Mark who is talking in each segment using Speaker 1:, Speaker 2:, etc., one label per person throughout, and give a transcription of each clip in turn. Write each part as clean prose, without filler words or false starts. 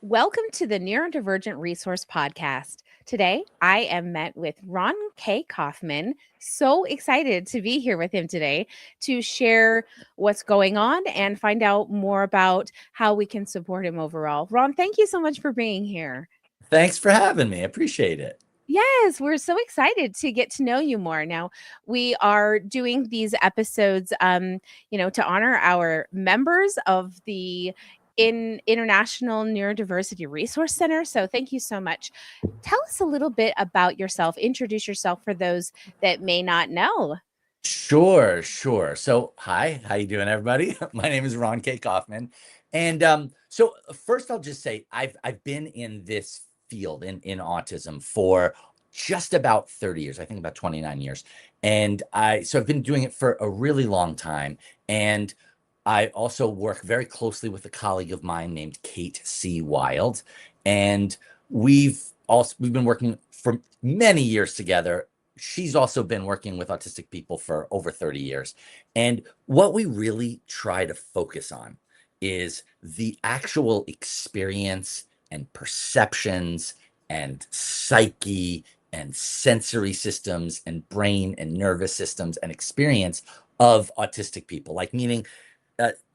Speaker 1: Welcome to the Neurodivergent Resource Podcast. Today, I am met with Ron K. Kaufman. So excited to be here with him today to share what's going on and find out more about how we can support him overall. Ron, thank you so much for being here.
Speaker 2: Thanks for having me. I appreciate it.
Speaker 1: Yes, we're so excited to get to know you more. Now, we are doing these episodes to honor our members of the International Neurodiversity Resource Center. So, thank you so much. Tell us a little bit about yourself. Introduce yourself for those that may not know.
Speaker 2: Sure. So, hi, how you doing, everybody? My name is Ron K. Kaufman, and first I'll just say I've been in this field in autism for just about 30 years. I think about 29 years, and I've been doing it for a really long time, and I also work very closely with a colleague of mine named Kate C. Wild, and we've been working for many years together. She's also been working with autistic people for over 30 years. And what we really try to focus on is the actual experience and perceptions and psyche and sensory systems and brain and nervous systems and experience of autistic people, like meaning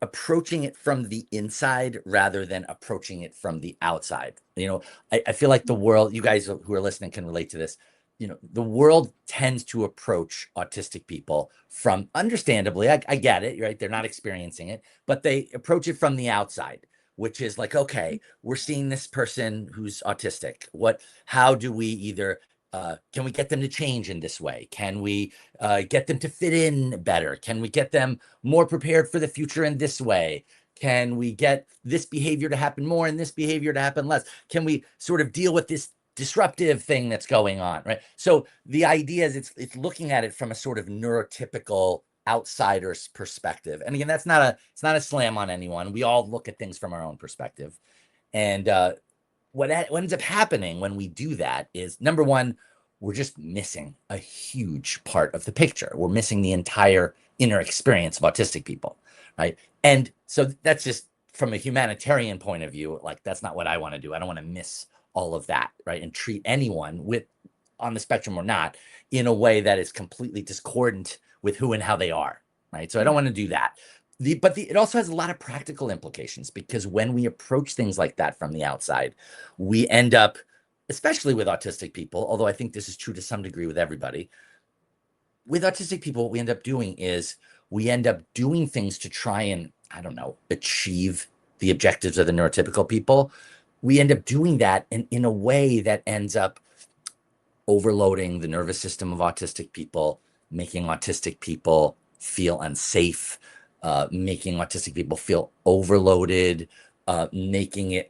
Speaker 2: approaching it from the inside rather than approaching it from the outside. I feel like the world, you guys who are listening can relate to this. The world tends to approach autistic people from, understandably, I get it, right? They're not experiencing it, but they approach it from the outside, which is like, okay, we're seeing this person who's autistic. How do we either, can we get them to change in this way? Can we get them to fit in better? Can we get them more prepared for the future in this way? Can we get this behavior to happen more and this behavior to happen less? Can we sort of deal with this disruptive thing that's going on, right? So the idea is it's looking at it from a sort of neurotypical outsider's perspective. And again, it's not a slam on anyone. We all look at things from our own perspective. And what ends up happening when we do that is, number one, we're just missing a huge part of the picture. We're missing the entire inner experience of autistic people, right? And so that's just from a humanitarian point of view, like that's not what I want to do. I don't want to miss all of that, right? And treat anyone on the spectrum or not in a way that is completely discordant with who and how they are, right? So I don't want to do that. It also has a lot of practical implications, because when we approach things like that from the outside, we end up, especially with autistic people, although I think this is true to some degree with everybody, with autistic people, what we end up doing is we end up doing things to try and, I don't know, achieve the objectives of the neurotypical people. We end up doing that in a way that ends up overloading the nervous system of autistic people, making autistic people feel unsafe, making autistic people feel overloaded, making it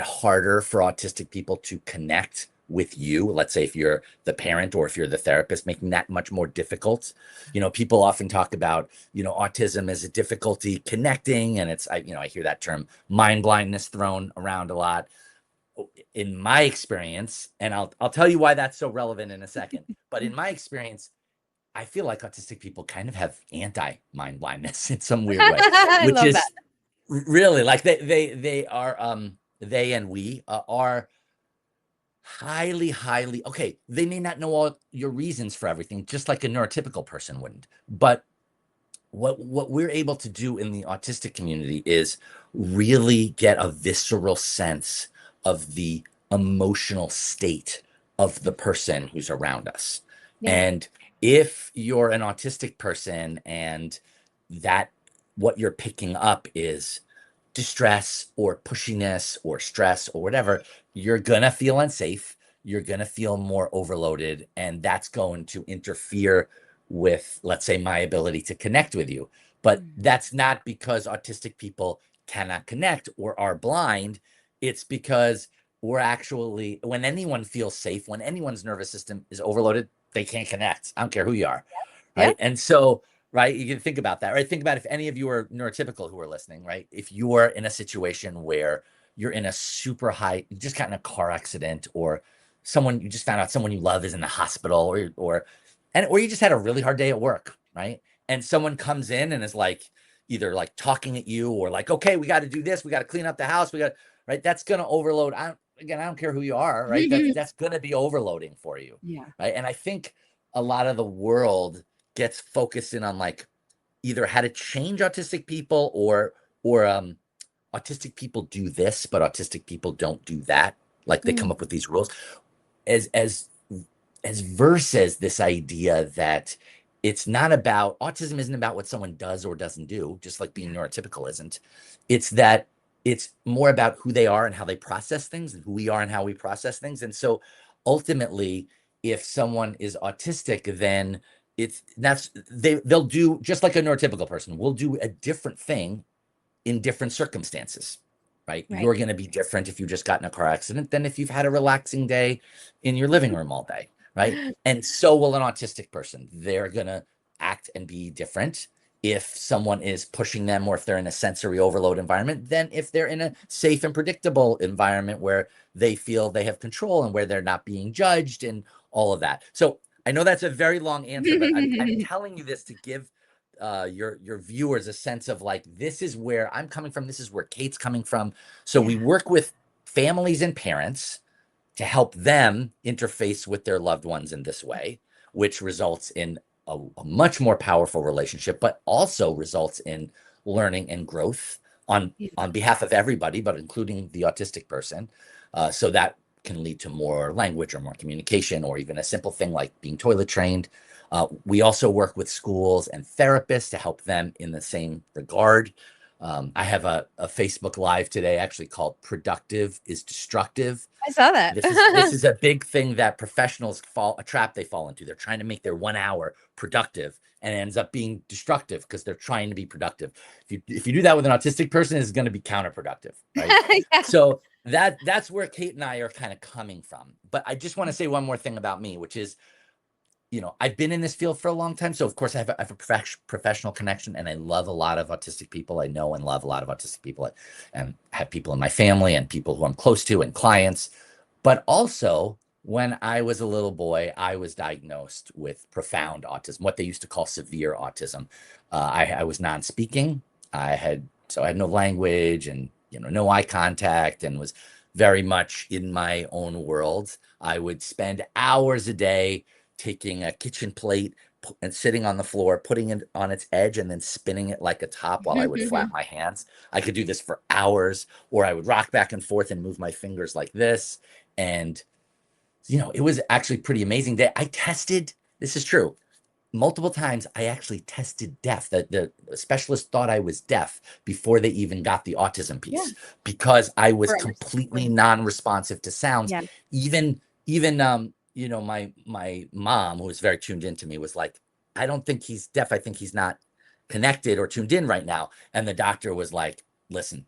Speaker 2: harder for autistic people to connect with you. Let's say if you're the parent or if you're the therapist, making that much more difficult. People often talk about, autism as a difficulty connecting, and I hear that term mind blindness thrown around a lot. In my experience, and I'll tell you why that's so relevant in a second, but in my experience, I feel like autistic people kind of have anti-mind blindness in some weird way,
Speaker 1: I
Speaker 2: which
Speaker 1: love that.
Speaker 2: is really like they are they and we are highly okay. They may not know all your reasons for everything, just like a neurotypical person wouldn't. But what we're able to do in the autistic community is really get a visceral sense of the emotional state of the person who's around us.
Speaker 1: Yeah.
Speaker 2: And if you're an autistic person and that what you're picking up is distress or pushiness or stress or whatever, you're gonna feel unsafe, you're gonna feel more overloaded, and that's going to interfere with, let's say, my ability to connect with you. But that's not because autistic people cannot connect or are blind. It's because we're actually, when anyone feels safe, when anyone's nervous system is overloaded, they can't connect. I don't care who you are,
Speaker 1: Yeah.
Speaker 2: right? And so, right, you can think about that, right? Think about if any of you are neurotypical who are listening, right? If you are in a situation where you're in a super high, you just got in a car accident, or you just found out someone you love is in the hospital, or you just had a really hard day at work, right? And someone comes in and is like, either like talking at you or like, okay, we got to do this, we got to clean up the house, right? That's going to overload. Again, I don't care who you are, right? That's going to be overloading for you,
Speaker 1: Yeah.
Speaker 2: right? And I think a lot of the world gets focused in on like either how to change autistic people or autistic people do this, but autistic people don't do that. Like they come
Speaker 1: Mm,
Speaker 2: up with these rules as as as versus this idea that it's not about autism isn't about what someone does or doesn't do, just like being
Speaker 1: yeah.
Speaker 2: neurotypical isn't. It's that it's more about who they are and how they process things and who we are and how we process things. And so ultimately, if someone is autistic, then they'll do just like a neurotypical person will do a different thing in different circumstances, right?
Speaker 1: Right.
Speaker 2: You're going to be different if you just got in a car accident than if you've had a relaxing day in your living room all day, right? And so will an autistic person. They're going to act and be different if someone is pushing them or if they're in a sensory overload environment than if they're in a safe and predictable environment where they feel they have control and where they're not being judged and all of that. So I know that's a very long answer, but I'm telling you this to give your viewers a sense of like, this is where I'm coming from, this is where Kate's coming from. So we
Speaker 1: Yeah.
Speaker 2: work with families and parents to help them interface with their loved ones in this way, which results in a much more powerful relationship, but also results in learning and growth
Speaker 1: Yeah.
Speaker 2: on behalf of everybody, but including the autistic person. So that can lead to more language or more communication, or even a simple thing like being toilet trained. We also work with schools and therapists to help them in the same regard. I have a Facebook Live today actually called Productive is Destructive.
Speaker 1: I saw that.
Speaker 2: This is a big thing that professionals fall a trap they fall into. They're trying to make their 1 hour productive and it ends up being destructive because they're trying to be productive. If you do that with an autistic person, it's going to be counterproductive, right?
Speaker 1: Yeah.
Speaker 2: So that's where Kate and I are kind of coming from. But I just want to say one more thing about me, which is, I've been in this field for a long time. So of course I have a professional connection and I love a lot of autistic people. I know and love a lot of autistic people and have people in my family and people who I'm close to and clients. But also, when I was a little boy, I was diagnosed with profound autism, what they used to call severe autism. I was non-speaking. I had no language and no eye contact, and was very much in my own world. I would spend hours a day taking a kitchen plate and sitting on the floor, putting it on its edge, and then spinning it like a top while I would flap my hands. I could do this for hours, or I would rock back and forth and move my fingers like this. And, it was actually pretty amazing that I tested, this is true, multiple times. I actually tested deaf. The specialist thought I was deaf before they even got the autism
Speaker 1: Yeah.
Speaker 2: piece because I was
Speaker 1: Or
Speaker 2: completely
Speaker 1: understanding.
Speaker 2: non-responsive to sounds.
Speaker 1: Yeah.
Speaker 2: Even my mom, who was very tuned into me, was like, I don't think he's deaf. I think he's not connected or tuned in right now. And the doctor was like, listen,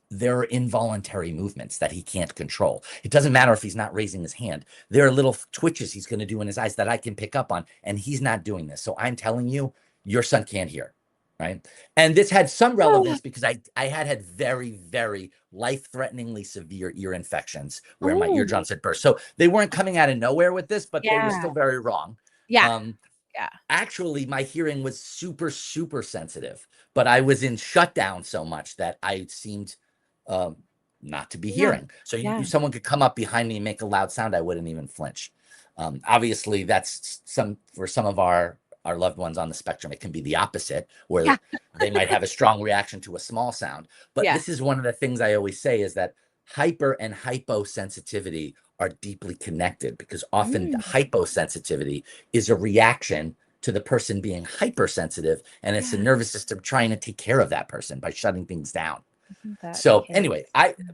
Speaker 2: there are involuntary movements that he can't control. It doesn't matter if he's not raising his hand. There are little twitches he's going to do in his eyes that I can pick up on, and he's not doing this. So I'm telling you, your son can't hear, right? And this had some
Speaker 1: Oh,
Speaker 2: relevance because I had very, very life-threateningly severe ear infections where my
Speaker 1: oh,
Speaker 2: eardrums had burst. So they weren't coming out of nowhere with this, but they were
Speaker 1: yeah.
Speaker 2: still very wrong.
Speaker 1: Yeah.
Speaker 2: Um,
Speaker 1: Yeah.
Speaker 2: Actually, my hearing was super, super sensitive, but I was in shutdown so much that I seemed um, not to be
Speaker 1: Yeah.
Speaker 2: hearing. So
Speaker 1: Yeah.
Speaker 2: someone could come up behind me and make a loud sound, I wouldn't even flinch. Obviously, that's for some of our loved ones on the spectrum. It can be the opposite, where
Speaker 1: Yeah.
Speaker 2: they might have a strong reaction to a small sound. But
Speaker 1: Yeah.
Speaker 2: this is one of the things I always say is that hyper and hyposensitivity are deeply connected because often the
Speaker 1: Mm,
Speaker 2: hyposensitivity is a reaction to the person being hypersensitive, and it's the
Speaker 1: yeah.
Speaker 2: nervous system trying to take care of that person by shutting things down.
Speaker 1: Isn't that the
Speaker 2: So
Speaker 1: case?
Speaker 2: anyway,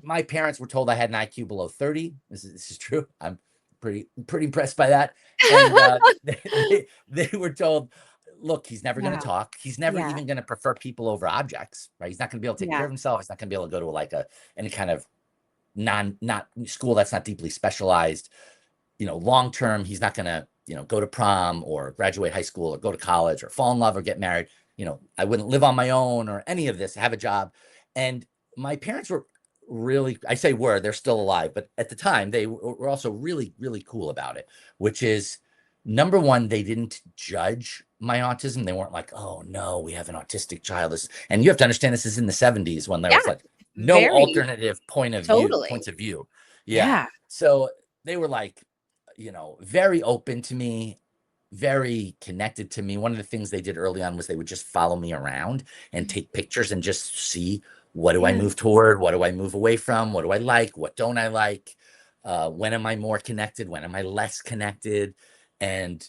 Speaker 2: my parents were told I had an IQ below 30. This is true. I'm pretty impressed by that. And they were told, look, he's never going to
Speaker 1: Wow.
Speaker 2: talk. He's never
Speaker 1: Yeah.
Speaker 2: even going to prefer people over objects, right? He's not going to be able to take care
Speaker 1: Yeah.
Speaker 2: of himself. He's not going to be able to go to like any kind of not school that's not deeply specialized. Long term, he's not going to, go to prom or graduate high school or go to college or fall in love or get married. I wouldn't live on my own or any of this, have a job. And my parents were really, I say were, they're still alive, but at the time they were also really, really cool about it, which is number one, they didn't judge my autism. They weren't like, oh no, we have an autistic child. And you have to understand this is in the 70s when there
Speaker 1: Yeah.
Speaker 2: was like no
Speaker 1: Very
Speaker 2: alternative
Speaker 1: totally.
Speaker 2: points of view. Yeah.
Speaker 1: Yeah.
Speaker 2: So they were like, very open to me, very connected to me. One of the things they did early on was they would just follow me around and
Speaker 1: Mhm.
Speaker 2: take pictures and just see, what do I
Speaker 1: Yeah.
Speaker 2: move toward? What do I move away from? What do I like? What don't I like? When am I more connected? When am I less connected? And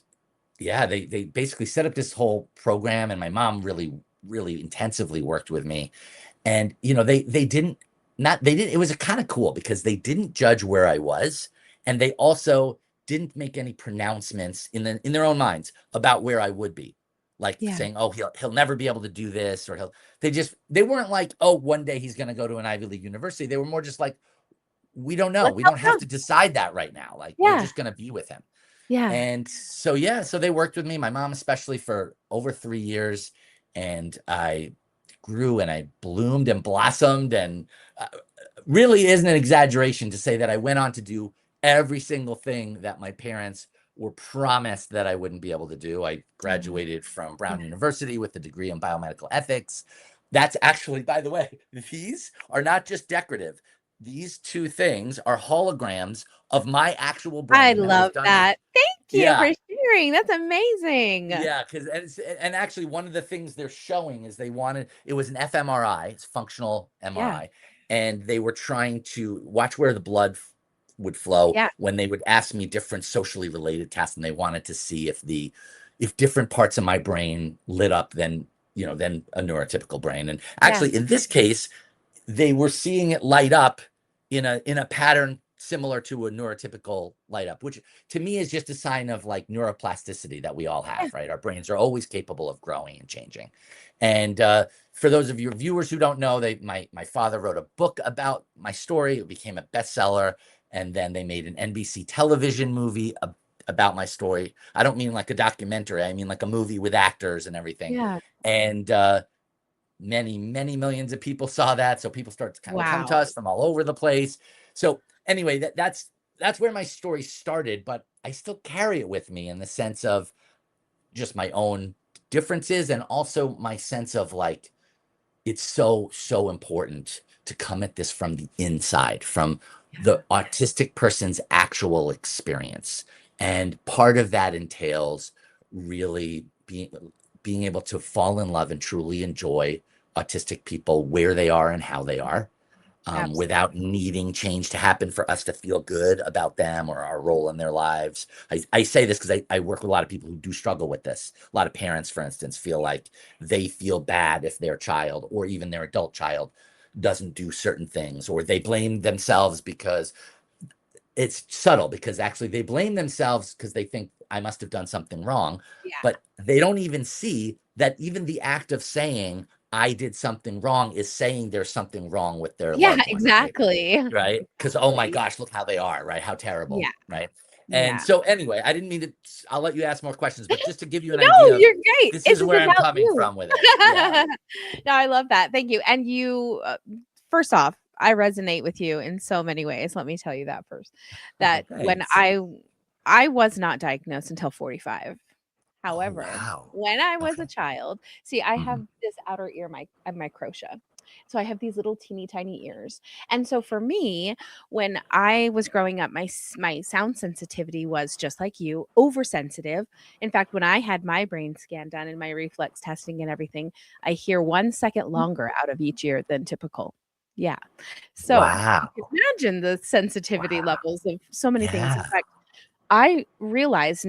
Speaker 2: yeah, they basically set up this whole program, and my mom really, really intensively worked with me. And they didn't not they didn't it was kind of cool because they didn't judge where I was, and they also didn't make any pronouncements in their own minds about where I would be. Like
Speaker 1: Yeah.
Speaker 2: saying, "Oh, he'll never be able to do this," or they weren't like, "Oh, one day he's going to go to an Ivy League university." They were more just like, "We don't know.
Speaker 1: Let's
Speaker 2: We
Speaker 1: help
Speaker 2: don't have
Speaker 1: them.
Speaker 2: to decide that right now. Like, we're
Speaker 1: Yeah.
Speaker 2: just going to be with him."
Speaker 1: Yeah.
Speaker 2: And so, yeah, so they worked with me, my mom especially, for over 3 years. And I grew and I bloomed and blossomed. And uh, really isn't an exaggeration to say that I went on to do every single thing that my parents were promised that I wouldn't be able to do. I
Speaker 1: Oh,
Speaker 2: graduated from
Speaker 1: yeah.
Speaker 2: Brown University with a degree in biomedical ethics. That's actually, by the way, these are not just decorative. These two things are holograms of my actual
Speaker 1: I
Speaker 2: brain that was
Speaker 1: love
Speaker 2: done.
Speaker 1: that. Thank you for
Speaker 2: Yeah.
Speaker 1: sharing. That's amazing.
Speaker 2: Yeah, because and actually one of the things they're showing is it was an fMRI, it's functional
Speaker 1: Yeah.
Speaker 2: MRI, and they were trying to watch where the blood would flow
Speaker 1: Yeah.
Speaker 2: when they would ask me different socially related tests, and they wanted to see if different parts of my brain lit up than a neurotypical brain. And
Speaker 1: Yeah.
Speaker 2: actually in this case, they were seeing it light up in a pattern similar to a neurotypical light up, which to me is just a sign of like neuroplasticity that we all
Speaker 1: Yeah.
Speaker 2: have, right? Our brains are always capable of growing and changing. And for those of your viewers who don't know, my father wrote a book about my story. It became a bestseller, and then they made an NBC television movie about my story. I don't mean like a documentary. I mean like a movie with actors and everything.
Speaker 1: Yeah.
Speaker 2: And many, many millions of people saw that. So people start to kind of come to
Speaker 1: Wow.
Speaker 2: us from all over the place. So anyway, that's where my story started, but I still carry it with me in the sense of just my own differences, and also my sense of like, it's so, so important to come at this from the inside, from
Speaker 1: Yeah.
Speaker 2: the autistic person's actual experience. And part of that entails really being able to fall in love and truly enjoy autistic people where they are and how they are, without
Speaker 1: Absolutely.
Speaker 2: needing change to happen for us to feel good about them or our role in their lives. I say this because I work with a lot of people who do struggle with this. A lot of parents, for instance, feel like they feel bad if their child or even their adult child doesn't do certain things, or they blame themselves because it's subtle, because actually they blame themselves because they think I must have done something wrong,
Speaker 1: Yeah.
Speaker 2: but they don't even see that even the act of saying I did something wrong is saying there's something wrong with their
Speaker 1: Yeah,
Speaker 2: loved one, right?
Speaker 1: exactly.
Speaker 2: Right? Because, oh my
Speaker 1: Exactly.
Speaker 2: gosh, look how they are, right? How terrible,
Speaker 1: Yeah.
Speaker 2: right? And
Speaker 1: Yeah.
Speaker 2: so anyway, I didn't mean to. I'll let you ask more questions, but just to give you an
Speaker 1: No,
Speaker 2: idea of,
Speaker 1: you're great.
Speaker 2: this
Speaker 1: This
Speaker 2: is
Speaker 1: is
Speaker 2: where I'm
Speaker 1: about
Speaker 2: coming
Speaker 1: you.
Speaker 2: from with it. Yeah.
Speaker 1: No, I love that. Thank you. And you, first off, I resonate with you in so many ways. Let me tell you that first.
Speaker 2: Oh,
Speaker 1: That when
Speaker 2: thanks.
Speaker 1: I was not diagnosed until 45.
Speaker 2: Oh,
Speaker 1: However,
Speaker 2: wow.
Speaker 1: when I was a
Speaker 2: Okay.
Speaker 1: child, see, I have
Speaker 2: Mhm.
Speaker 1: this outer ear microtia. So I have these little teeny tiny ears. And so for me, when I was growing up, my sound sensitivity was just like you, oversensitive. In fact, when I had my brain scan done and my reflex testing and everything, I hear 1 second longer out of each ear than typical. Yeah. So you can
Speaker 2: Wow.
Speaker 1: imagine the sensitivity
Speaker 2: Wow.
Speaker 1: levels of so many things. In
Speaker 2: Yeah.
Speaker 1: fact, I realized,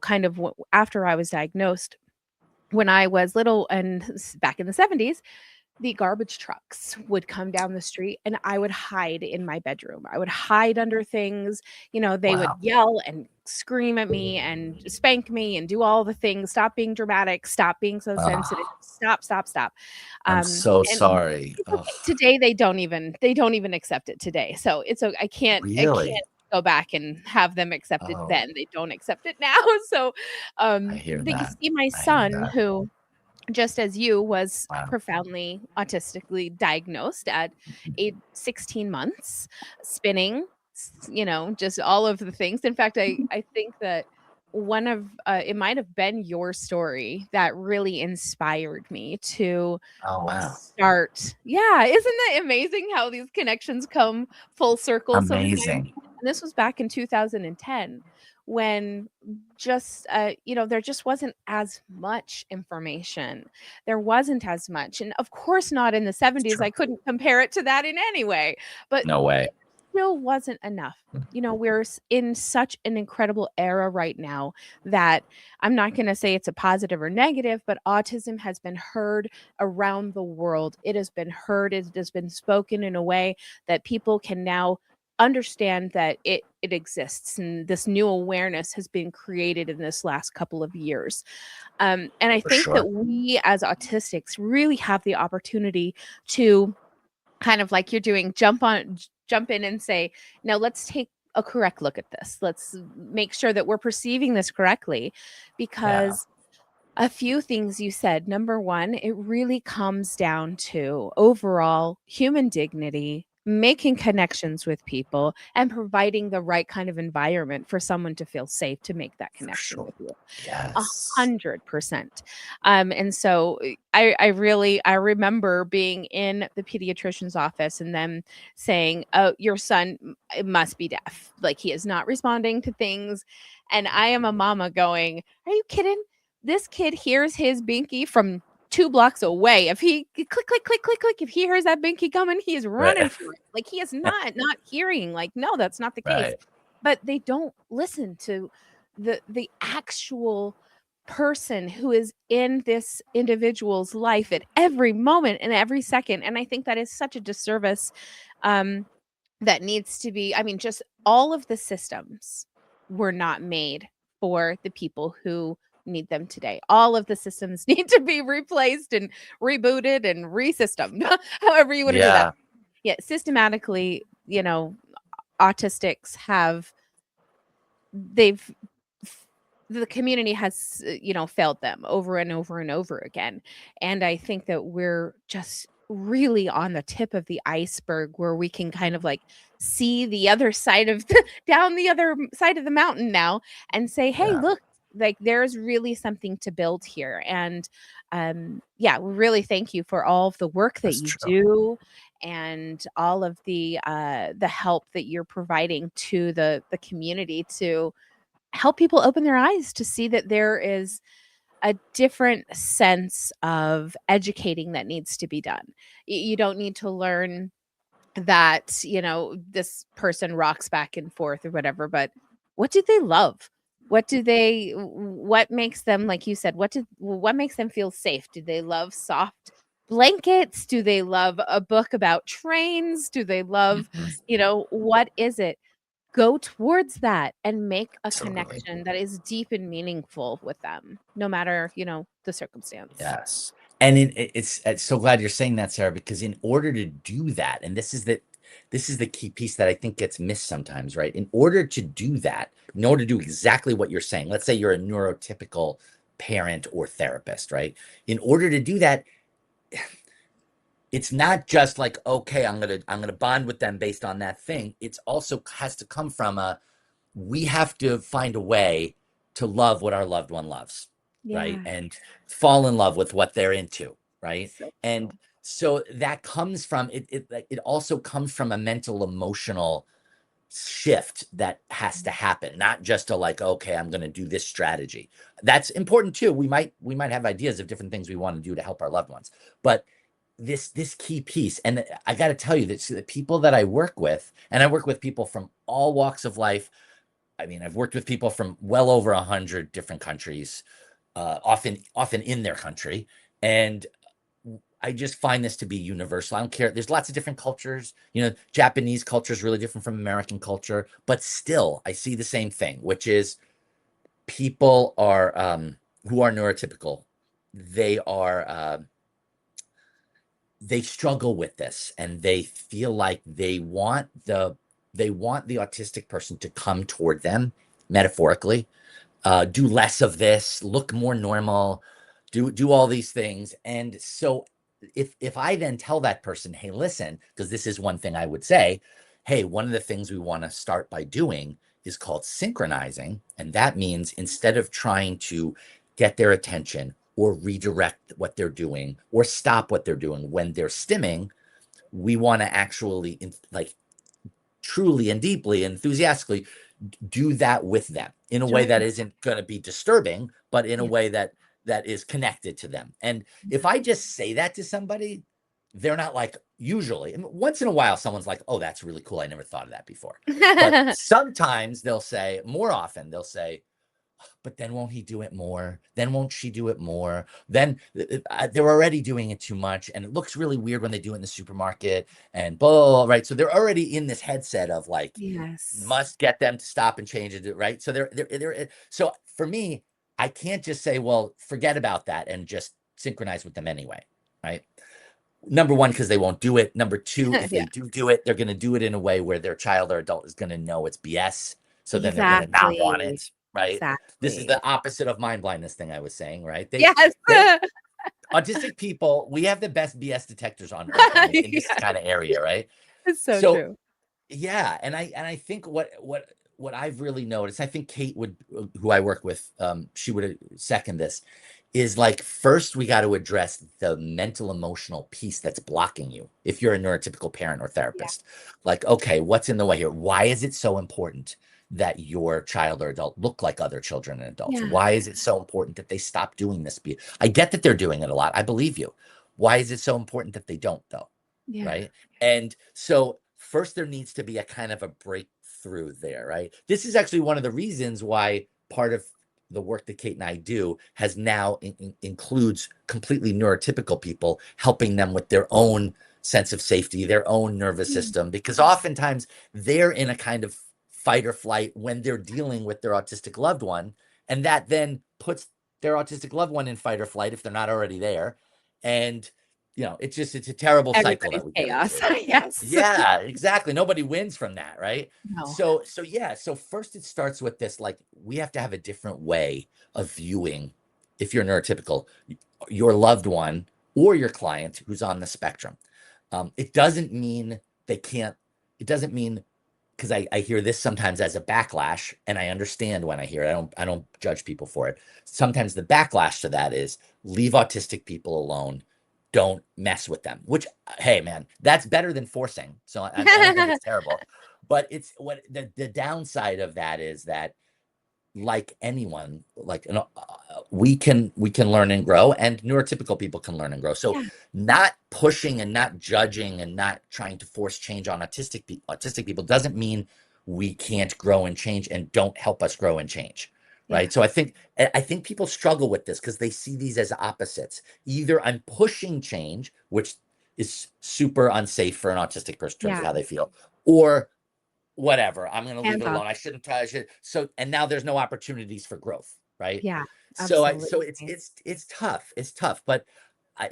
Speaker 1: kind of after I was diagnosed, when I was little and back in the 70s, the garbage trucks would come down the street and I would hide in my bedroom. I would hide under things. They would
Speaker 2: Wow.
Speaker 1: yell and scream at me and spank me and do all the things. Stop being dramatic. Stop being so sensitive.
Speaker 2: Oh,
Speaker 1: Stop, stop, stop.
Speaker 2: I'm so
Speaker 1: And
Speaker 2: sorry.
Speaker 1: it's
Speaker 2: Oh,
Speaker 1: okay. Today they don't even accept it today. So it's okay. I can't
Speaker 2: really?
Speaker 1: go back and have them accept it
Speaker 2: Oh,
Speaker 1: then. They don't accept it now. So
Speaker 2: I hear
Speaker 1: but you
Speaker 2: that.
Speaker 1: see my
Speaker 2: I hear
Speaker 1: son
Speaker 2: that.
Speaker 1: who just as you was
Speaker 2: Wow.
Speaker 1: profoundly autistically diagnosed at age 16 months, spinning, just all of the things. In fact, I think that one of it might have been your story that really inspired me to
Speaker 2: Oh, wow.
Speaker 1: start. Yeah, isn't that amazing how these connections come full circle sometimes?
Speaker 2: Amazing.
Speaker 1: And this was back in 2010 when just there just wasn't as much information. There wasn't as much. And of course not in the
Speaker 2: It's
Speaker 1: 70s.
Speaker 2: true.
Speaker 1: I couldn't compare it to that in any way. But
Speaker 2: No way.
Speaker 1: still wasn't enough. We're in such an incredible era right now that I'm not going to say it's a positive or negative, but autism has been heard around the world. It has been heard, it has been spoken in a way that people can now understand that it exists, and this new awareness has been created in this last couple of years. And I
Speaker 2: For
Speaker 1: think that
Speaker 2: sure.
Speaker 1: we as autistics really have the opportunity to kind of like you're doing, jump in and say, now let's take a correct look at this. Let's make sure that we're perceiving this correctly,
Speaker 2: Yeah,
Speaker 1: because a few things you said. Number one, it really comes down to overall human dignity, making connections with people, and providing the right kind of environment for someone to feel safe to make that
Speaker 2: for
Speaker 1: connection
Speaker 2: sure.
Speaker 1: with you. a
Speaker 2: Yes.
Speaker 1: 100%. And so I remember being in the pediatrician's office and them saying, "Oh, your son it must be deaf. Like he is not responding to things." And I am a mama going, "Are you kidding? This kid hears his binky from 2 blocks away. If he click, click, click, click, click, if he hears that binky coming, he is running
Speaker 2: Right.
Speaker 1: for it. Like he is not hearing. Like, no, that's not the case."
Speaker 2: Right.
Speaker 1: But they don't listen to the actual person who is in this individual's life at every moment and every second. And I think that is such a disservice, um, that needs to be, I mean, just all of the systems were not made for the people who need them today. All of the systems need to be replaced and rebooted and resystemed, however you want to do that.
Speaker 2: Yeah.
Speaker 1: Yeah, systematically, autistics have they've the community has failed them over and over and over again. And I think that we're just really on the tip of the iceberg where we can kind of like see the other side of down the other side of the mountain now and say, hey,
Speaker 2: Yeah.
Speaker 1: look, like there's really something to build here. And yeah, we really thank you for all of the work that
Speaker 2: That's
Speaker 1: you
Speaker 2: true.
Speaker 1: do and all of the help that you're providing to the community to help people open their eyes to see that there is a different sense of educating that needs to be done. You don't need to learn that, this person rocks back and forth or whatever, but what do they love? What makes them, like you said, what makes them feel safe? Do they love soft blankets? Do they love a book about trains? Do they love,
Speaker 2: Mhm.
Speaker 1: what is it? Go towards that and make a
Speaker 2: Absolutely.
Speaker 1: connection that is deep and meaningful with them, no matter, the circumstance.
Speaker 2: Yes. And it's so glad you're saying that, Sarah, because in order to do that, and this is the key piece that I think gets missed sometimes, right? In order to do that, in order to do exactly what you're saying, let's say you're a neurotypical parent or therapist, right? In order to do that, it's not just like, okay, I'm gonna bond with them based on that thing. It's also has to come from we have to find a way to love what our loved one loves, right?
Speaker 1: Yeah.
Speaker 2: And fall in love with what they're into, right?
Speaker 1: So
Speaker 2: And
Speaker 1: true.
Speaker 2: so that comes from it also comes from a mental emotional shift that has to happen, not just to like, okay, I'm going to do this strategy. That's important too. We might have ideas of different things we want to do to help our loved ones, but this key piece, and I got to tell you that the people that I work with, and I work with people from all walks of life. I mean, I've worked with people from well over 100 different countries, often in their country, and I just find this to be universal. I don't care. There's lots of different cultures. Japanese culture is really different from American culture, but still, I see the same thing, which is people are who are neurotypical. They are they struggle with this, and they feel like they want the autistic person to come toward them, metaphorically, do less of this, look more normal, do all these things. And so if I then tell that person, hey, listen, because this is one thing I would say, hey, one of the things we want to start by doing is called synchronizing. And that means instead of trying to get their attention or redirect what they're doing or stop what they're doing when they're stimming, we want to actually like truly and deeply, enthusiastically do that with them in a way
Speaker 1: Join.
Speaker 2: that isn't going to be disturbing, but in a
Speaker 1: Yeah.
Speaker 2: way that is connected to them. And if I just say that to somebody, they're not like usually. And once in a while, someone's like, "Oh, that's really cool. I never thought of that before." But sometimes they'll say, more often they'll say, but then won't he do it more? Then won't she do it more? Then they're already doing it too much. And it looks really weird when they do it in the supermarket and blah, blah, blah, right? So they're already in this headset of like,
Speaker 1: Yes.
Speaker 2: must get them to stop and change it, right? So so for me, I can't just say, well, forget about that and just synchronize with them anyway, right? Number one, because they won't do it. Number two, if
Speaker 1: Yeah.
Speaker 2: they do it, they're going to do it in a way where their child or adult is going to know it's BS. So then they're going to not want
Speaker 1: Exactly.
Speaker 2: it, right? This is
Speaker 1: Exactly.
Speaker 2: the opposite of mind blindness thing I was saying, right?
Speaker 1: Yes.
Speaker 2: They autistic people, we have the best BS detectors on earth in this
Speaker 1: Yeah.
Speaker 2: kind of area, right?
Speaker 1: It's so
Speaker 2: So
Speaker 1: true.
Speaker 2: yeah, and I think what I've really noticed, I think Kate would, who I work with, she would second this, is like first we got to address the mental emotional piece that's blocking you. If you're a neurotypical parent or
Speaker 1: Yeah.
Speaker 2: therapist, like okay, what's in the way here? Why is it so important that your child or adult look like other children and adults?
Speaker 1: Yeah.
Speaker 2: Why is it so important that they stop doing this? I get that they're doing it a lot. I believe you. Why is it so important that they don't though?
Speaker 1: Yeah.
Speaker 2: Right? And so first there needs to be a kind of a breakthrough there, right? This is actually one of the reasons why part of the work that Kate and I do has now includes completely neurotypical people, helping them with their own sense of safety, their own nervous
Speaker 1: Mm.
Speaker 2: system, because oftentimes they're in a kind of fight or flight when they're dealing with their autistic loved one, and that then puts their autistic loved one in fight or flight if they're not already there. And it's a terrible cycle
Speaker 1: Everybody's
Speaker 2: that we get
Speaker 1: chaos.
Speaker 2: into.
Speaker 1: Yes.
Speaker 2: Yeah, exactly. Nobody wins from that, right?
Speaker 1: No.
Speaker 2: So yeah, so first it starts with this, like we have to have a different way of viewing, if you're neurotypical, your loved one or your client who's on the spectrum. It doesn't mean they can't, it doesn't mean, because I hear this sometimes as a backlash, and I understand when I hear it. I don't judge people for it. Sometimes the backlash to that is leave autistic people alone. Don't mess with them. Which, hey, man, that's better than forcing. So I don't think it's terrible. But it's what the downside of that is that, like anyone, like we can learn and grow, and neurotypical people can learn and grow. So
Speaker 1: Yeah.
Speaker 2: not pushing and not judging and not trying to force change on autistic people doesn't mean we can't grow and change and don't help us grow and change,
Speaker 1: Yeah.
Speaker 2: right? So I think people struggle with this because they see these as opposites. Either I'm pushing change, which is super unsafe for an autistic person in terms
Speaker 1: Yeah.
Speaker 2: of how they feel, or whatever, I'm going to leave
Speaker 1: Hands
Speaker 2: it
Speaker 1: off.
Speaker 2: alone. I shouldn't touch it. So, and now there's no opportunities for growth, right?
Speaker 1: Yeah.
Speaker 2: So it's
Speaker 1: Absolutely.
Speaker 2: it's it's tough. It's tough, but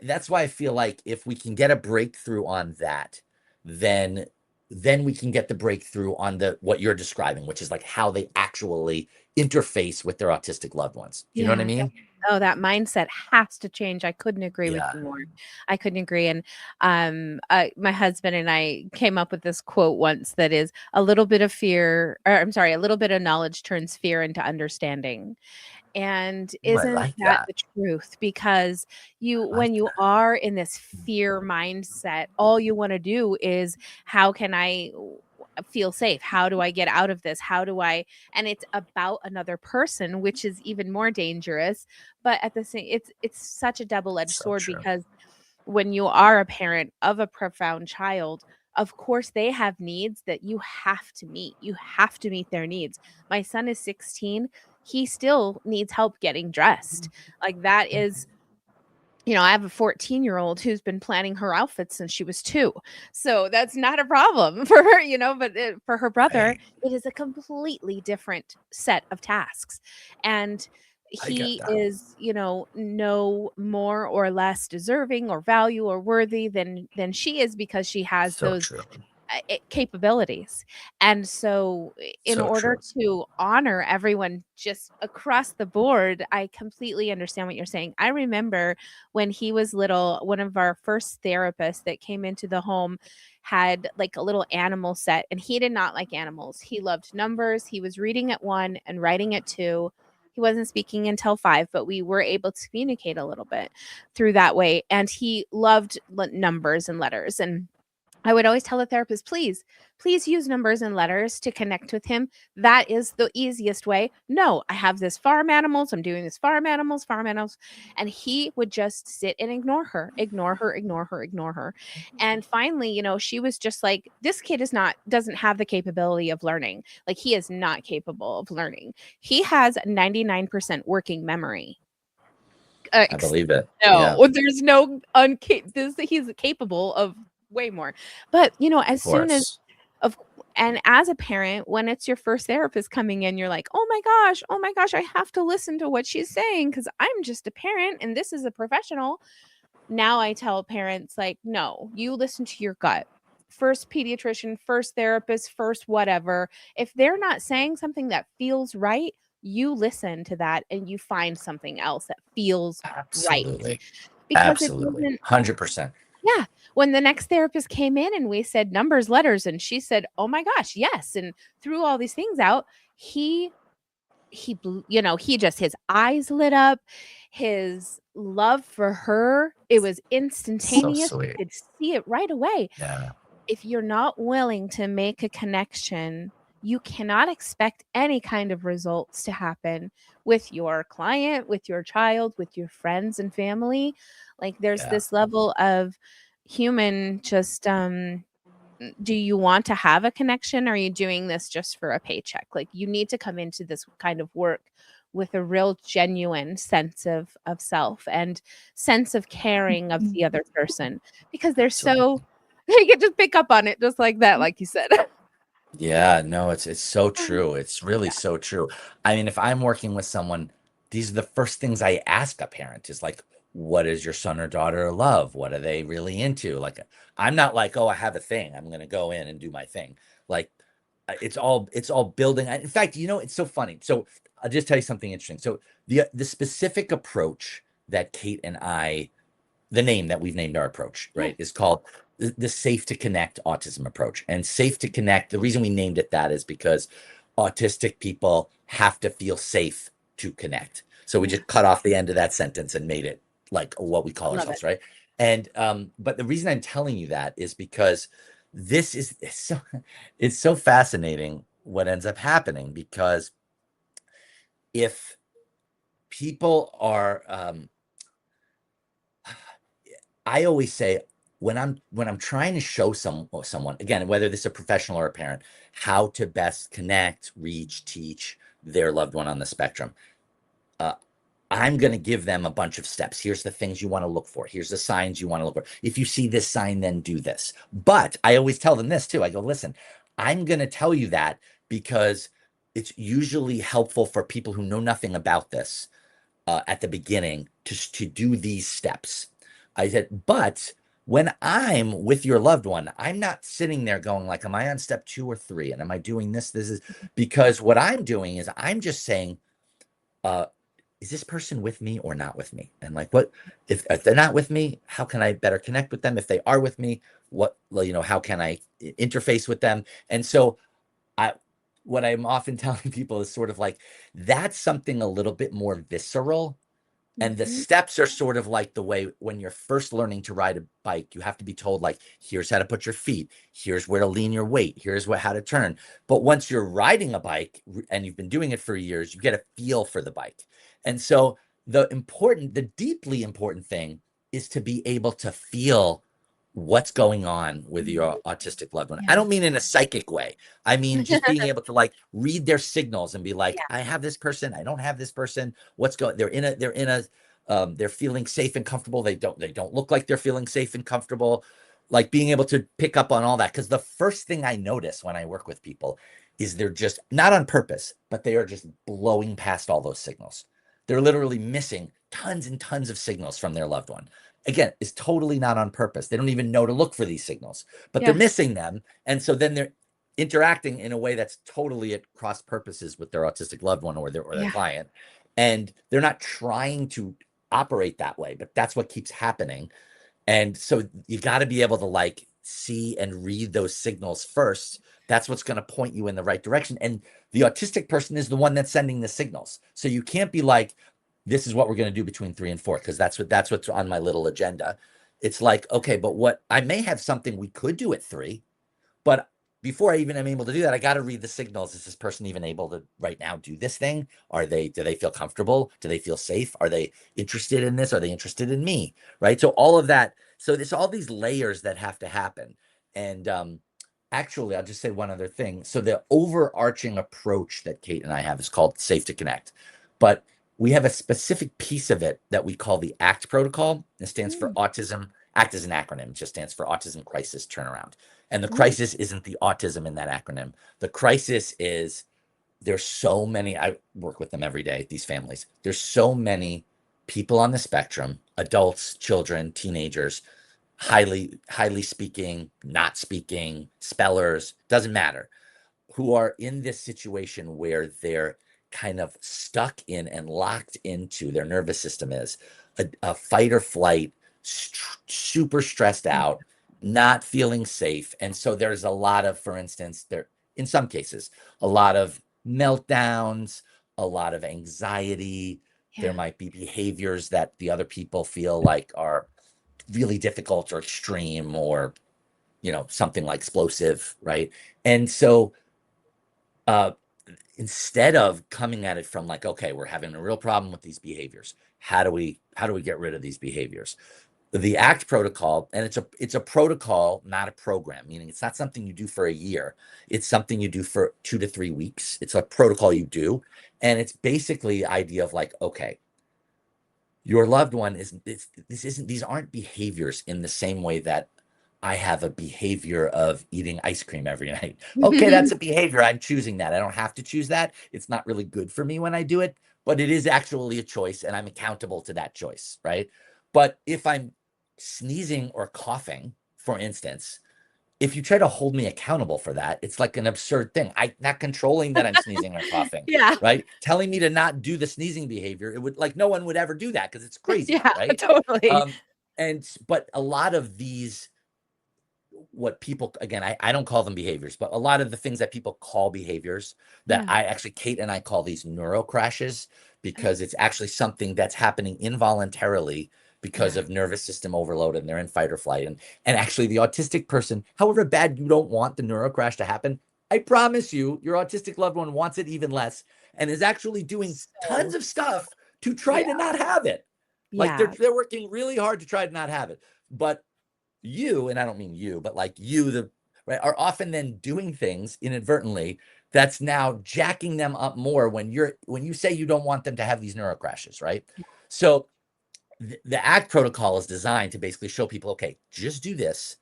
Speaker 2: that's why I feel like if we can get a breakthrough on that, then then we can get the breakthrough on the what you're describing, which is like how they actually interface with their autistic loved ones. Do you know what I
Speaker 1: Yeah.
Speaker 2: mean?
Speaker 1: Oh, that mindset has to change. I couldn't agree with
Speaker 2: Yeah.
Speaker 1: you more. I couldn't agree. And my husband and I came up with this quote once that is a little bit of fear, or I'm sorry, a little bit of knowledge turns fear into understanding. And
Speaker 2: Ooh, I
Speaker 1: isn't
Speaker 2: like
Speaker 1: that
Speaker 2: that.
Speaker 1: the truth? Because
Speaker 2: I like
Speaker 1: when you are in this fear mindset, all you want to do is how can I feel safe? How do I get out of this? How do I and it's about another person, which is even more dangerous. But at the same it's such a double-edged
Speaker 2: so
Speaker 1: sword
Speaker 2: true.
Speaker 1: because when you are a parent of a profound child, of course they have needs that you have to meet. You have to meet their needs. My son is 16. He still needs help getting dressed. Like that is I have a 14-year-old who's been planning her outfits since she was 2. So that's not a problem for her, but for her brother,
Speaker 2: Right.
Speaker 1: it is a completely different set of tasks. And
Speaker 2: I get
Speaker 1: he
Speaker 2: that.
Speaker 1: is, no more or less deserving or value or worthy than she is because she has
Speaker 2: So
Speaker 1: those
Speaker 2: true.
Speaker 1: capabilities. And so, in
Speaker 2: So
Speaker 1: order
Speaker 2: true.
Speaker 1: to honor everyone just across the board, I completely understand what you're saying. I remember when he was little, one of our first therapists that came into the home had like a little animal set, and he did not like animals. He loved numbers. He was reading at 1 and writing at 2. He wasn't speaking until 5, but we were able to communicate a little bit through that way. And he loved numbers and letters. And I would always tell the therapist, please, please use numbers and letters to connect with him. That is the easiest way. No, I have this farm animals. I'm doing this farm animals, farm animals. And he would just sit and ignore her, ignore her, ignore her, ignore her. And finally, she was just like, this kid doesn't have the capability of learning. Like, he is not capable of learning. He has 99% working memory.
Speaker 2: I believe it. Yeah,
Speaker 1: No, there's no this he's capable of way more. But,
Speaker 2: of
Speaker 1: as soon as
Speaker 2: course.
Speaker 1: of and as a parent, when it's your first therapist coming in, you're like, oh my gosh, I have to listen to what she's saying because I'm just a parent and this is a professional." Now I tell parents, like, no, you listen to your gut. First pediatrician, first therapist, first whatever. If they're not saying something that feels right, you listen to that and you find something else that feels right.
Speaker 2: Absolutely.
Speaker 1: Because it
Speaker 2: Absolutely.
Speaker 1: doesn't,
Speaker 2: 100%.
Speaker 1: yeah. When the next therapist came in and we said numbers, letters, and she said, "Oh my gosh, yes," and threw all these things out, he just his eyes lit up, his love for her, it was
Speaker 2: So
Speaker 1: instantaneous.
Speaker 2: sweet.
Speaker 1: You could see it right away.
Speaker 2: Yeah.
Speaker 1: If you're not willing to make a connection, you cannot expect any kind of results to happen with your client, with your child, with your friends and family. Like, there's
Speaker 2: Yeah.
Speaker 1: this level of human just do you want to have a connection, or are you doing this just for a paycheck? Like, you need to come into this kind of work with a real genuine sense of self and sense of caring of the other person, because they're so
Speaker 2: Absolutely.
Speaker 1: they can just pick up on it just like that, like you said.
Speaker 2: Yeah, no, it's so true. It's really
Speaker 1: Yeah.
Speaker 2: so true. I mean, if I'm working with someone, these are the first things I ask a parent is like, what is your son or daughter love? What are they really into? Like, I'm not like, oh, I have a thing. I'm gonna go in and do my thing. Like, it's all building. In fact, it's so funny. So I'll just tell you something interesting. So the specific approach that Kate and I the name that we've named our approach,
Speaker 1: Yeah.
Speaker 2: right, is called the Safe to Connect autism approach. And Safe to Connect, the reason we named it that is because autistic people have to feel safe to connect. So we
Speaker 1: Yeah.
Speaker 2: just cut off the end of that sentence and made it like what we call
Speaker 1: Love it.
Speaker 2: ourselves, right? And but the reason I'm telling you that is because this is it's so fascinating what ends up happening because if people are I always say when I'm trying to show someone again, whether this is a professional or a parent, how to best connect, reach, teach their loved one on the spectrum. Uh, I'm going to give them a bunch of steps. Here's the things you want to look for. Here's the signs you want to look for. If you see this sign, then do this. But I always tell them this too. I go, listen, I'm going to tell you that because it's usually helpful for people who know nothing about this at the beginning to do these steps. I said, but when I'm with your loved one, I'm not sitting there going like, am I on step 2 or 3? And am I doing this? This is because what I'm doing is I'm just saying, uh, is this person with me or not with me? And like, what if they're not with me? How can I better connect with them? If they are with me, how can I interface with them? And so I, what I'm often telling people is sort of like, that's something a little bit more visceral and the
Speaker 1: Mhm.
Speaker 2: steps are sort of like the way when you're first learning to ride a bike, you have to be told, like, here's how to put your feet, here's where to lean your weight, here's how to turn. But once you're riding a bike and you've been doing it for years, you get a feel for the bike. And so the deeply important thing is to be able to feel what's going on with your autistic loved one. I
Speaker 1: Yeah.
Speaker 2: don't mean in a psychic way. I mean just being able to like read their signals and be like,
Speaker 1: Yeah.
Speaker 2: I have this person, I don't have this person. What's going? They're feeling safe and comfortable. They don't look like they're feeling safe and comfortable. Like being able to pick up on all that. Because the first thing I notice when I work with people is they're just not on purpose, but they are just blowing past all those signals. They're literally missing tons and tons of signals from their loved one. again, is totally not on purpose. They don't even know to look for these signals, but they're
Speaker 1: Yeah.
Speaker 2: missing them. And so then they're interacting in a way that's totally at cross purposes with their autistic loved one or their
Speaker 1: Yeah.
Speaker 2: client. And they're not trying to operate that way, but that's what keeps happening. And so you got to be able to like see and read those signals first. That's what's going to point you in the right direction. And the autistic person is the one that's sending the signals. So you can't be like, this is what we're going to do between 3 and 4, because that's what's on my little agenda. It's like, okay, but what I may have something we could do at 3, but before I even am able to do that, I got to read the signals. Is this person even able to right now do this thing? Do they feel comfortable? Do they feel safe? Are they interested in this? Are they interested in me? Right. So all of that. So there's all these layers that have to happen. And actually, I'll just say one other thing. So the overarching approach that Kate and I have is called Safe to Connect. But we have a specific piece of it that we call the ACT protocol. It stands for
Speaker 1: Mm,
Speaker 2: autism. ACT is an acronym, it just stands for Autism Crisis Turnaround. And the
Speaker 1: mm,
Speaker 2: crisis isn't the autism in that acronym. The crisis is there's so many, I work with them every day, these families. There's so many people on the spectrum, adults, children, teenagers, highly speaking, not speaking, spellers, doesn't matter, who are in this situation where they're kind of stuck in and locked into their nervous system is a fight or flight, super stressed
Speaker 1: mm.
Speaker 2: out, not feeling safe. And so there's a lot of, for instance, there, in some cases, a lot of meltdowns, a lot of anxiety. There
Speaker 1: Yeah.
Speaker 2: might be behaviors that the other people feel like are really difficult or extreme or, something like explosive, right? And so uh, instead of coming at it from like, okay, we're having a real problem with these behaviors. How do we get rid of these behaviors? The ACT protocol, and it's a protocol, not a program, meaning it's not something you do for a year. It's something you do for 2 to 3 weeks. It's a protocol you do, and it's basically the idea of like, okay, your loved one is this isn't these aren't behaviors in the same way that I have a behavior of eating ice cream every night. Okay, that's a behavior. I'm choosing that. I don't have to choose that. It's not really good for me when I do it, but it is actually a choice and I'm accountable to that choice, right? But if I'm sneezing or coughing, for instance, if you try to hold me accountable for that, it's like an absurd thing. I'm not controlling that I'm sneezing or coughing,
Speaker 1: Yeah.
Speaker 2: right? Telling me to not do the sneezing behavior, it would like no one would ever do that because it's crazy,
Speaker 1: Yeah,
Speaker 2: right?
Speaker 1: totally.
Speaker 2: Um, but a lot of these, what people, again, I don't call them behaviors, but a lot of the things that people call behaviors that
Speaker 1: Yeah.
Speaker 2: I actually, Kate and I call these neuro crashes
Speaker 1: Oh,
Speaker 2: because it's actually something that's happening involuntarily because
Speaker 1: yeah.
Speaker 2: of nervous system overload and they're in fight or flight. And actually the autistic person, however bad you don't want the neuro crash to happen, I promise you, your autistic loved one wants it even less and is actually doing tons
Speaker 1: So
Speaker 2: of stuff to try
Speaker 1: yeah.
Speaker 2: to not have it. Like they're
Speaker 1: Yeah.
Speaker 2: they're working really hard to try to not have it. But you, and I don't mean you, but like you, the right, are often then doing things inadvertently that's now jacking them up more when you say you don't want them to have these neuro crashes, right? So the ACT protocol is designed to basically show people, okay, just do this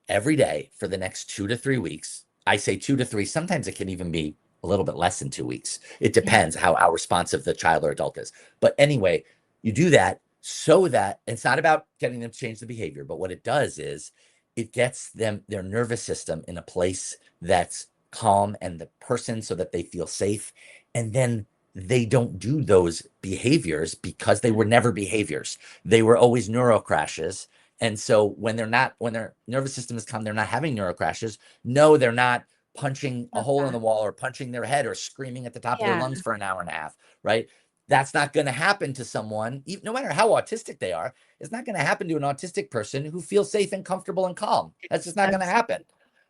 Speaker 2: every day for the next 2 to 3 weeks. I say 2 to 3. Sometimes it can even be a little bit less than 2 weeks. It
Speaker 1: Yeah.
Speaker 2: depends how responsive the child or adult is. But anyway, you do that so that it's not about getting them to change the behavior, but what it does is it gets them their nervous system in a place that's calm and the person so that they feel safe. And then they don't do those behaviors because they
Speaker 1: Yeah.
Speaker 2: were never behaviors. They were always neuro crashes, and so when their nervous system is calm, they're not having neuro crashes. No, they're not punching a
Speaker 1: Love
Speaker 2: hole in
Speaker 1: that.
Speaker 2: the wall or punching their head or screaming at the top of their
Speaker 1: Yeah.
Speaker 2: lungs for an hour and a half, right? That's not going to happen to someone, no matter how autistic they are. It's not going to happen to an autistic person who feels safe and comfortable and calm. That's just not going to
Speaker 1: That's
Speaker 2: happen,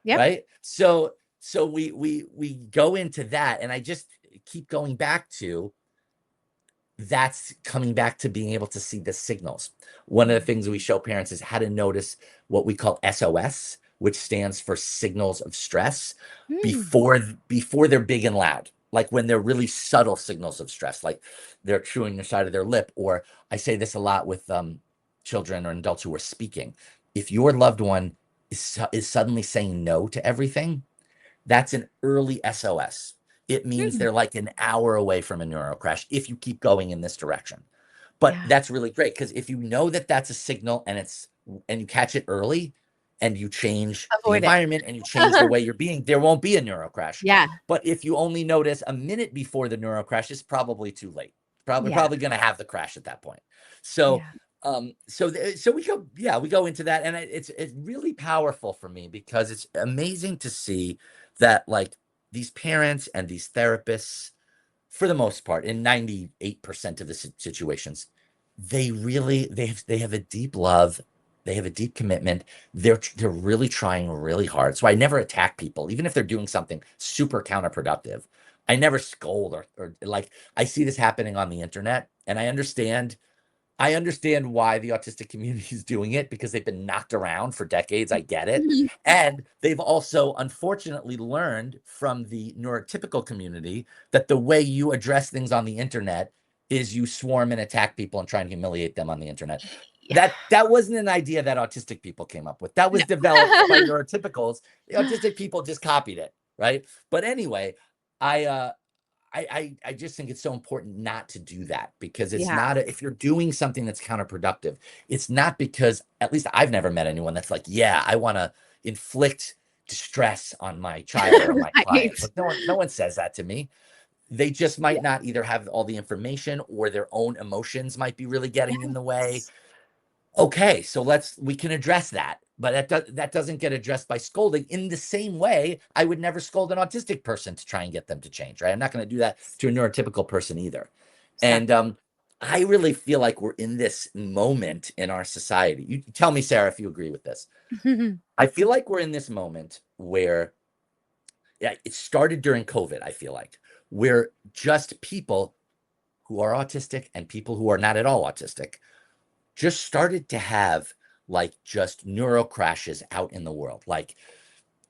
Speaker 1: yep.
Speaker 2: right? So we go into that, and I just keep going back to that's coming back to being able to see the signals. One of the
Speaker 1: Mm.
Speaker 2: things we show parents is how to notice what we call SOS, which stands for signals of stress,
Speaker 1: Mm.
Speaker 2: before they're big and loud. Like when they're really subtle signals of stress, like they're chewing the side of their lip, or I say this a lot with children or adults who are speaking. If your loved one is suddenly saying no to everything, that's an early SOS. It means
Speaker 1: Mm.
Speaker 2: they're like an hour away from a neuro crash if you keep going in this direction. But
Speaker 1: Yeah.
Speaker 2: that's really great because if you know that that's a signal and you catch it early and you change the
Speaker 1: Avoid it.
Speaker 2: environment and you change the way you're being, there won't be a neuro crash.
Speaker 1: Yeah.
Speaker 2: But if you only notice a minute before the neuro crash, it's probably too late. Probably
Speaker 1: Yeah.
Speaker 2: probably going to have the crash at that point. So
Speaker 1: Yeah.
Speaker 2: so we go into that, and it's really powerful for me because it's amazing to see that like these parents and these therapists, for the most part, in 98% of the situations, they have a deep love, they have a deep commitment. They're really trying really hard. So I never attack people, even if they're doing something super counterproductive. I never scold or like I see this happening on the internet, and I understand why the autistic community is doing it because they've been knocked around for decades. I get it.
Speaker 1: Mhm.
Speaker 2: And they've also unfortunately learned from the neurotypical community that the way you address things on the internet is you swarm and attack people and try and humiliate them on the internet.
Speaker 1: Yeah.
Speaker 2: That wasn't an idea that autistic people came up with. That
Speaker 1: No.
Speaker 2: was developed by neurotypicals. The autistic people just copied it, right? But anyway, I I just think it's so important not to do that because it's
Speaker 1: Yeah.
Speaker 2: not if you're doing something that's counterproductive, it's not because at least I've never met anyone that's like, yeah, I want to inflict distress on my child or my client.
Speaker 1: Right.
Speaker 2: Like no one says that to me. They just
Speaker 1: Yeah.
Speaker 2: might not either have all the information or their own emotions might be really getting in the way.
Speaker 1: Yes.
Speaker 2: Okay, so we can address that, but that doesn't get addressed by scolding. In the same way, I would never scold an autistic person to try and get them to change, right? I'm not going to do that to a neurotypical person either. And
Speaker 1: Exactly.
Speaker 2: I really feel like we're in this moment in our society. You tell me, Sarah, if you agree with this. I feel like we're in this moment where, yeah, it started during COVID. I feel like where just people who are autistic and people who are not at all autistic just started to have like just neuro crashes out in the world. Like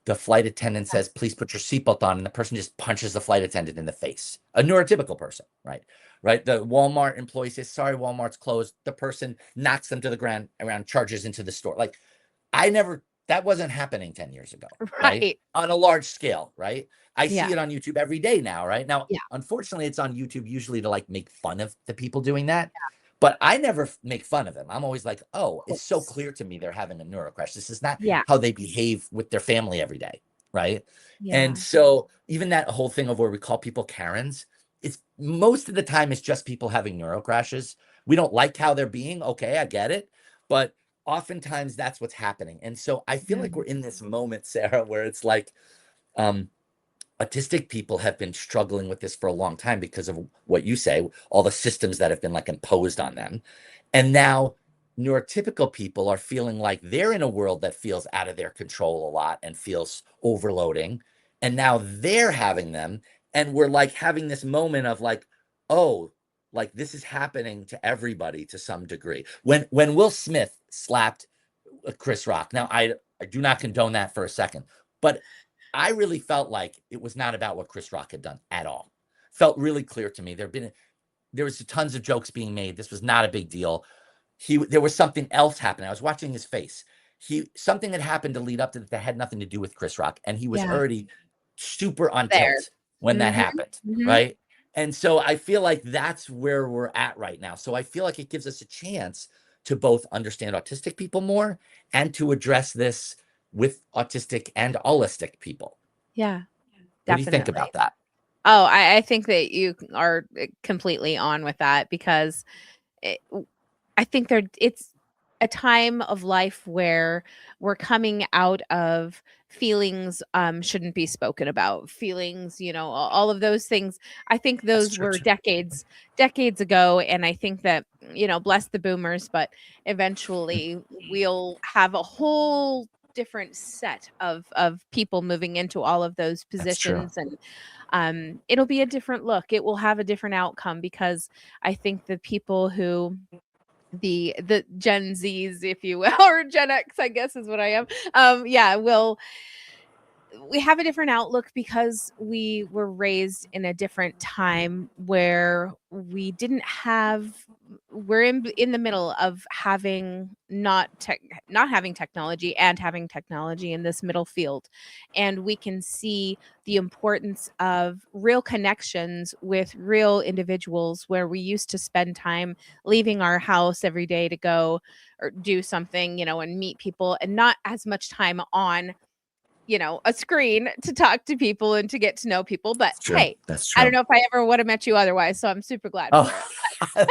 Speaker 2: the flight attendant says, please put your seatbelt on, and the person just punches the flight attendant in the face. A neurotypical person, right? Right. The Walmart employee says, sorry, Walmart's closed. The person knocks them to the ground around, charges into the store. Like that wasn't happening 10 years ago, right?
Speaker 1: Right.
Speaker 2: On a large scale, right? I
Speaker 1: Yeah.
Speaker 2: see it on YouTube every day now, right? Now,
Speaker 1: Yeah.
Speaker 2: unfortunately, it's on YouTube usually to like make fun of the people doing that. But I never make fun of them. I'm always like, oh,
Speaker 1: Of
Speaker 2: it's so
Speaker 1: course.
Speaker 2: clear to me they're having a neuro crash. This is not
Speaker 1: Yeah.
Speaker 2: how they behave with their family every day, right? And
Speaker 1: Yeah.
Speaker 2: so even that whole thing of where we call people Karens, it's most of the time it's just people having neuro crashes. We don't like how they're being. Okay, I get it. But oftentimes that's what's happening. And so I feel
Speaker 1: Yeah.
Speaker 2: like we're in this moment, Sarah, where it's like um autistic people have been struggling with this for a long time because of what you say, all the systems that have been like imposed on them. And now neurotypical people are feeling like they're in a world that feels out of their control a lot and feels overloading. And now they're having them. And we're like having this moment of like, oh, like this is happening to everybody to some degree. When Will Smith slapped Chris Rock. Now I do not condone that for a second, but I really felt like it was not about what Chris Rock had done at all. Felt really clear to me. There was tons of jokes being made. This was not a big deal. There was something else happening. I was watching his face. Something had happened to lead up to that had nothing to do with Chris Rock, and he was
Speaker 1: Yeah.
Speaker 2: already super on
Speaker 1: There.
Speaker 2: tilt when that
Speaker 1: Mhm.
Speaker 2: happened,
Speaker 1: Mhm.
Speaker 2: right? And so I feel like that's where we're at right now. So I feel like it gives us a chance to both understand autistic people more and to address this with autistic and allistic people.
Speaker 1: Yeah.
Speaker 2: What do you think
Speaker 1: Definitely.
Speaker 2: about that?
Speaker 1: Oh, I think that you are completely on with that because it, I think it's a time of life where we're coming out of feelings shouldn't be spoken about. Feelings, all of those things. I think
Speaker 2: That's
Speaker 1: those
Speaker 2: true
Speaker 1: were
Speaker 2: too.
Speaker 1: decades ago, and I think that bless the boomers, but eventually we'll have a whole different set of people moving into all of those
Speaker 2: That's true.
Speaker 1: positions, and it'll be a different look. It will have a different outcome because I think the people who the Gen Zs, if you will, or Gen X, I guess is what I am. Yeah, we have a different outlook because we were raised in a different time where we didn't have we're in the middle of having not having technology and having technology in this middle field, and we can see the importance of real connections with real individuals where we used to spend time leaving our house every day to go or do something, and meet people, and not as much time on a screen to talk to people and to get to know people. But
Speaker 2: That's true.
Speaker 1: hey,
Speaker 2: That's
Speaker 1: I don't
Speaker 2: true.
Speaker 1: know if I ever would have met you otherwise, so I'm super glad
Speaker 2: Oh,
Speaker 1: for it.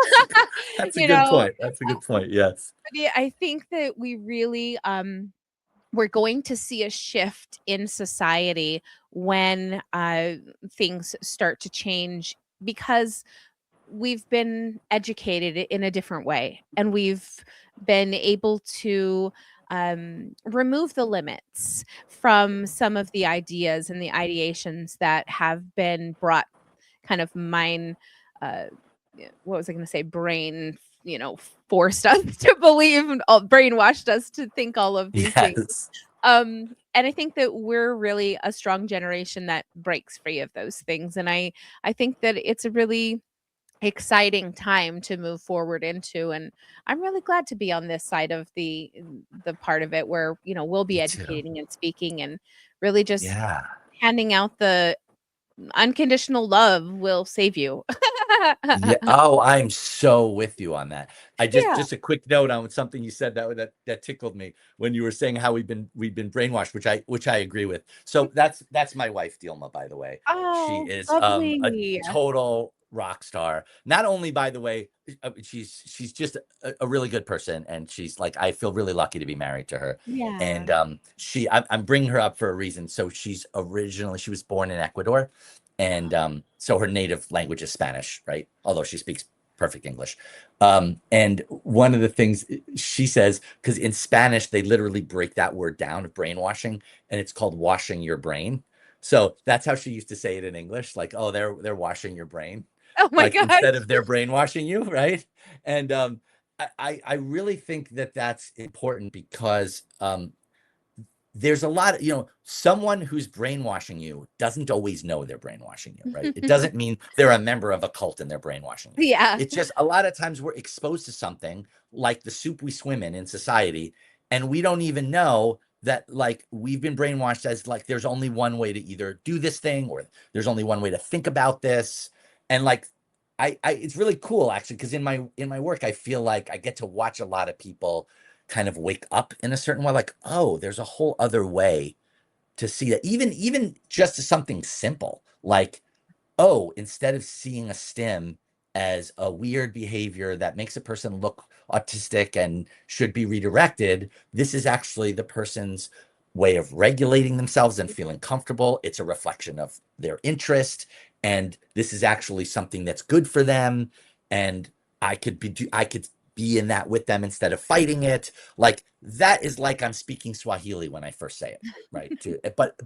Speaker 2: that's a
Speaker 1: you
Speaker 2: good
Speaker 1: know,
Speaker 2: point. That's a good point. Yes.
Speaker 1: yeah, I think that we really we're going to see a shift in society when things start to change, because we've been educated in a different way, and we've been able to remove the limits from some of the ideas and the ideations that have been brought, kind of mine uh what was I going to say, brain, forced us to believe, and all brainwashed us to think all of these things.
Speaker 2: Yes.
Speaker 1: And I think that we're really a strong generation that breaks free of those things, and I think that it's a really exciting time to move forward into, and I'm really glad to be on this side of the part of it where, we'll be
Speaker 2: Me too.
Speaker 1: educating and speaking, and really just
Speaker 2: Yeah.
Speaker 1: handing out the unconditional love will save you.
Speaker 2: Yeah. Oh, I'm so with you on that. I just
Speaker 1: Yeah.
Speaker 2: just a quick note on something you said that tickled me when you were saying how we've been brainwashed, which I agree with. So that's my wife, Dilma, by the way. She
Speaker 1: Oh,
Speaker 2: is a
Speaker 1: lovely.
Speaker 2: total rock star. Not only, by the way, she's just a really good person, and she's like, I feel really lucky to be married to her.
Speaker 1: Yeah.
Speaker 2: And I'm bringing her up for a reason. So she was born in Ecuador, and so her native language is Spanish, right? Although she speaks perfect English. And one of the things she says, because in Spanish they literally break that word down of brainwashing, and it's called washing your brain. So that's how she used to say it in English, like, oh, they're washing your brain,
Speaker 1: Oh my
Speaker 2: like
Speaker 1: gosh.
Speaker 2: instead of they're brainwashing you, right? And I really think that that's important because there's a lot of, someone who's brainwashing you doesn't always know they're brainwashing you, right? It doesn't mean they're a member of a cult and they're brainwashing you.
Speaker 1: Yeah.
Speaker 2: It's just a lot of times we're exposed to something like the soup we swim in society, and we don't even know that, like, we've been brainwashed as like there's only one way to either do this thing, or there's only one way to think about this. And like, I it's really cool actually, because in my work I feel like I get to watch a lot of people kind of wake up in a certain way, like, oh, there's a whole other way to see that. Even just something simple like, oh, instead of seeing a stim as a weird behavior that makes a person look autistic and should be redirected, this is actually the person's way of regulating themselves and feeling comfortable. It's a reflection of their interest, and this is actually something that's good for them. And I could be in that with them instead of fighting it. Like, that is like I'm speaking Swahili when I first say it, right?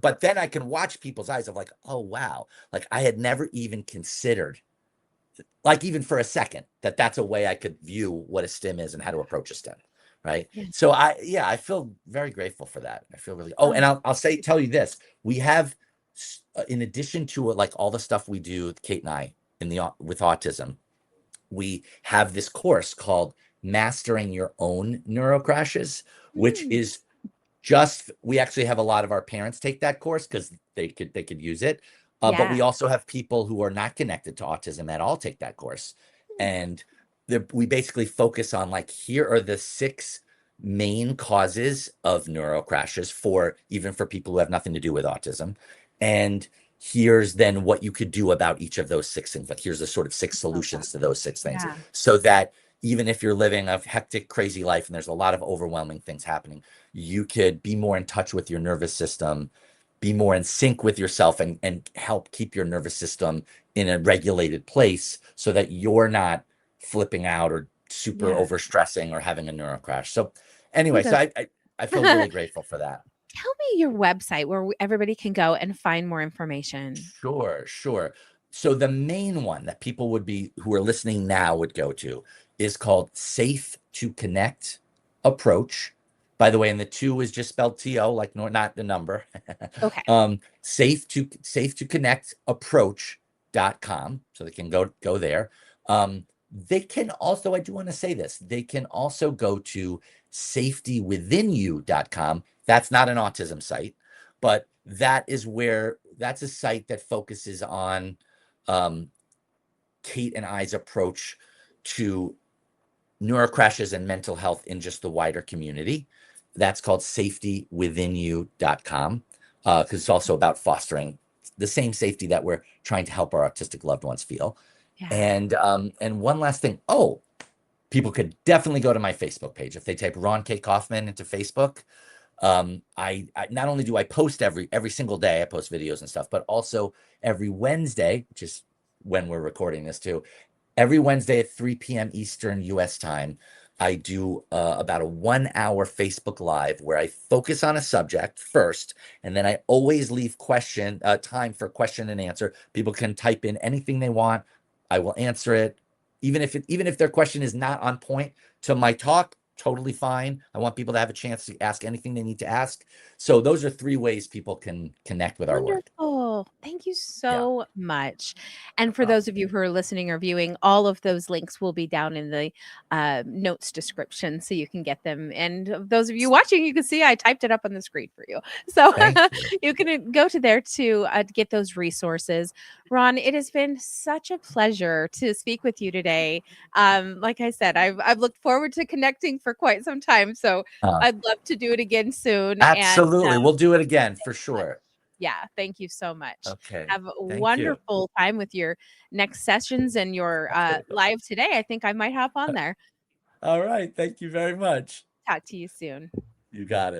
Speaker 2: But then I can watch people's eyes of like, oh wow, like I had never even considered, like even for a second, that that's a way I could view what a stim is and how to approach a stim, right?
Speaker 1: Yeah.
Speaker 2: So I feel very grateful for that. I feel really. Oh,
Speaker 1: Oh,
Speaker 2: and tell you this: we have, in addition to like all the stuff we do, Kate and I, with autism, we have this course called Mastering Your Own Neurocrashes, which
Speaker 1: mm,
Speaker 2: is just, we actually have a lot of our parents take that course because they could use it. But
Speaker 1: yeah.
Speaker 2: we also have people who are not connected to autism at all take that course. And we basically focus on, like, here are the 6 main causes of neurocrashes, for even for people who have nothing to do with autism. And here's then what you could do about each of those 6 things. Like, here's the sort of 6
Speaker 1: Love that.
Speaker 2: solutions to those 6 things,
Speaker 1: Yeah.
Speaker 2: so that even if you're living a hectic, crazy life and there's a lot of overwhelming things happening, you could be more in touch with your nervous system, be more in sync with yourself, and help keep your nervous system in a regulated place so that you're not flipping out or super
Speaker 1: Yeah.
Speaker 2: overstressing or having a neurocrash. So
Speaker 1: Oh,
Speaker 2: anyway, so
Speaker 1: that's
Speaker 2: I feel really grateful for that.
Speaker 1: Tell me your website where everybody can go and find more information.
Speaker 2: Sure, sure. So the main one that people would be who are listening now would go to is called Safe to Connect Approach. By the way, and the two is just spelled TO, like, no, not the number.
Speaker 1: Okay.
Speaker 2: Safe to Connect Approach.com. So they can go there. They can also, I do want to say this, they can also go to safetywithinyou.com. That's not an autism site, but that's a site that focuses on um, Kate and I's approach to neurocrashes and mental health in just the wider community. That's called safetywithinyou.com because it's also about fostering the same safety that we're trying to help our autistic loved ones feel.
Speaker 1: Yeah.
Speaker 2: And one last thing. Oh, people could definitely go to my Facebook page if they type Ron K. Kaufman into Facebook. I not only do I post every single day, I post videos and stuff, but also every Wednesday, which is when we're recording this too, every Wednesday at 3 p.m. Eastern US time, I do about a 1 hour Facebook Live where I focus on a subject first, and then I always leave time for question and answer. People can type in anything they want. I will answer it, even if their question is not on point to my talk. Totally fine. I want people to have a chance to ask anything they need to ask. So those are 3 ways people can connect with our work.
Speaker 1: Wonderful. Thank you
Speaker 2: Yeah,
Speaker 1: so much.
Speaker 2: no
Speaker 1: And for
Speaker 2: problem.
Speaker 1: those of you who are listening or viewing, all of those links will be down in the notes description so you can get them. And those of you watching, you can see I typed it up on the screen for you. So
Speaker 2: Thank you.
Speaker 1: you can go to there to get those resources. Ron, it has been such a pleasure to speak with you today. Like I said, I've looked forward to connecting for quite some time. So
Speaker 2: Uh,
Speaker 1: I'd love to do it again soon. And
Speaker 2: Absolutely. We'll do it again for sure.
Speaker 1: yeah, thank you so much.
Speaker 2: Okay.
Speaker 1: Have a
Speaker 2: Thank you.
Speaker 1: wonderful time with your next sessions and your, live today. I think I might hop on there.
Speaker 2: All right. Thank you very much.
Speaker 1: Talk to you soon.
Speaker 2: You got it.